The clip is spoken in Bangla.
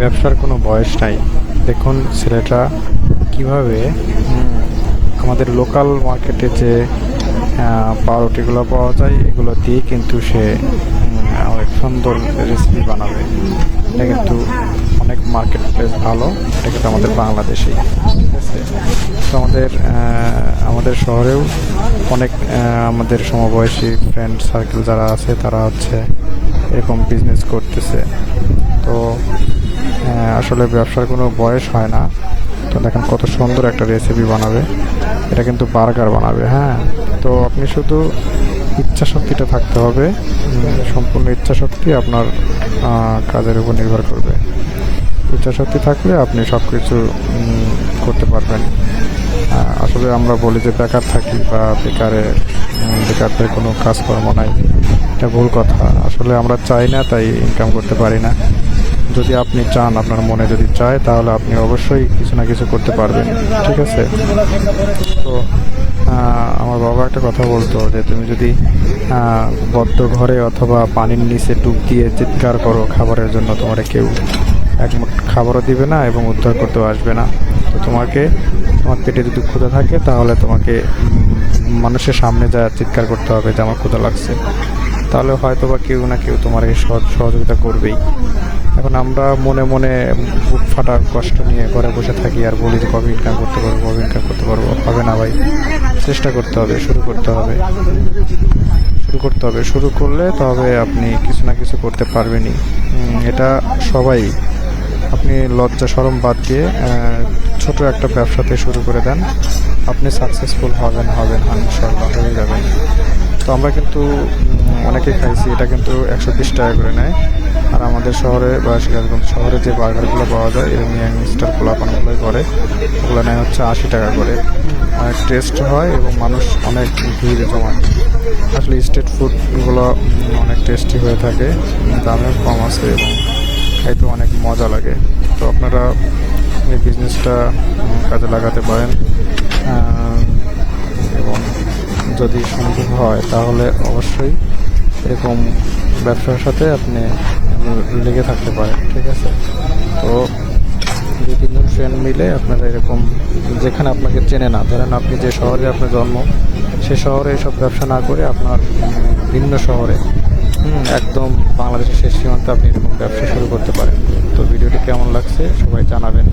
ব্যবসার কোনো বয়স নাই। দেখুন ছেলেটা কিভাবে আমাদের লোকাল মার্কেটে যে পাউরুটিগুলো পাওয়া যায় এগুলো দিয়ে কিন্তু সে অনেক সুন্দর রেসিপি বানাবে। এটা কিন্তু অনেক মার্কেট প্লেস ভালো, এটা কিন্তু আমাদের বাংলাদেশেই, ঠিক আছে। তো আমাদের শহরেও অনেক আমাদের সমবয়সী ফ্রেন্ড সার্কেল যারা আছে তারা হচ্ছে এরকম বিজনেস করতেছে। তো আসলে ব্যবসার কোনো বয়স হয় না। তো দেখেন কত সুন্দর একটা রেসিপি বানাবে, এটা কিন্তু বার্গার বানাবে। হ্যাঁ, তো আপনি শুধু ইচ্ছা শক্তিটা থাকতে হবে। সম্পূর্ণ ইচ্ছা শক্তি আপনার কাজের উপর নির্ভর করবে। ইচ্ছা শক্তি থাকলে আপনি সব কিছু করতে পারবেন। আসলে আমরা বলি যে বেকার থাকি বা বেকারদের কোনো কাজকর্ম নাই, এটা ভুল কথা। আসলে আমরা চাই না তাই ইনকাম করতে পারি না। যদি আপনি চান, আপনার মনে যদি চায়, তাহলে আপনি অবশ্যই কিছু না কিছু করতে পারবেন, ঠিক আছে। তো আমার বাবা একটা কথা বলতো যে তুমি যদি বদ্ধ ঘরে অথবা পানির নিচে ডুব দিয়ে চিৎকার করো খাবারের জন্য, তোমার কেউ এক মুঠ খাবারও দিবে না এবং উদ্ধার করতেও আসবে না। তো তোমার পেটে যদি ক্ষুধা থাকে তাহলে তোমাকে মানুষের সামনে যা চিৎকার করতে হবে যে আমার ক্ষুধা লাগছে, তাহলে হয়তো বা কেউ না কেউ তোমার এই সহযোগিতা করবেই। এখন আমরা মনে মনে বুক ফাটার কষ্ট নিয়ে ঘরে বসে থাকি আর বলি যে কবে ইনকাম করতে পারবো, কবে ইনকাম করতে পারবো। হবে না ভাই, চেষ্টা করতে হবে, শুরু করতে হবে। শুরু করলে তবে আপনি কিছু না কিছু করতে পারবেনই। এটা সবাই, আপনি লজ্জা শরম বাদ দিয়ে ছোট একটা ব্যবসাতে শুরু করে দেন, আপনি সাকসেসফুল হবেন ইনশাআল্লাহ হয়ে যাবেন। তো আমরা কিন্তু অনেকে খাইছি, এটা কিন্তু 120 টাকা করে নেয়। আর আমাদের শহরে বা সিরাজগঞ্জ শহরে যে বার্গারগুলো পাওয়া যায় এরকম ইয়াংস্টার পোলাপানগুলোই করে, ওগুলো নেয় হচ্ছে 80 টাকা করে। অনেক টেস্ট হয় এবং মানুষ অনেক ভিড় জমায়। আসলে স্ট্রিট ফুডগুলো অনেক টেস্টি হয়ে থাকে, দামেও কম আছে এবং খাইতে অনেক মজা লাগে। তো আপনারা এই বিজনেসটা কাজে লাগাতে পারেন এবং যদি সম্ভব হয় তাহলে অবশ্যই এরকম ব্যবসার সাথে আপনি লেগে থাকতে পারেন, ঠিক আছে। তো 2-3 জন ফ্রেন্ড মিলে আপনারা এরকম, যেখানে আপনাকে চেনে না, ধরেন আপনি যে শহরে আপনার জন্ম সে শহরে এসব ব্যবসা না করে আপনার ভিন্ন শহরে একদম বাংলাদেশের শেষ সীমান্তে আপনি এরকম ব্যবসা শুরু করতে পারেন। তো ভিডিওটি কেমন লাগছে সবাই জানাবেন।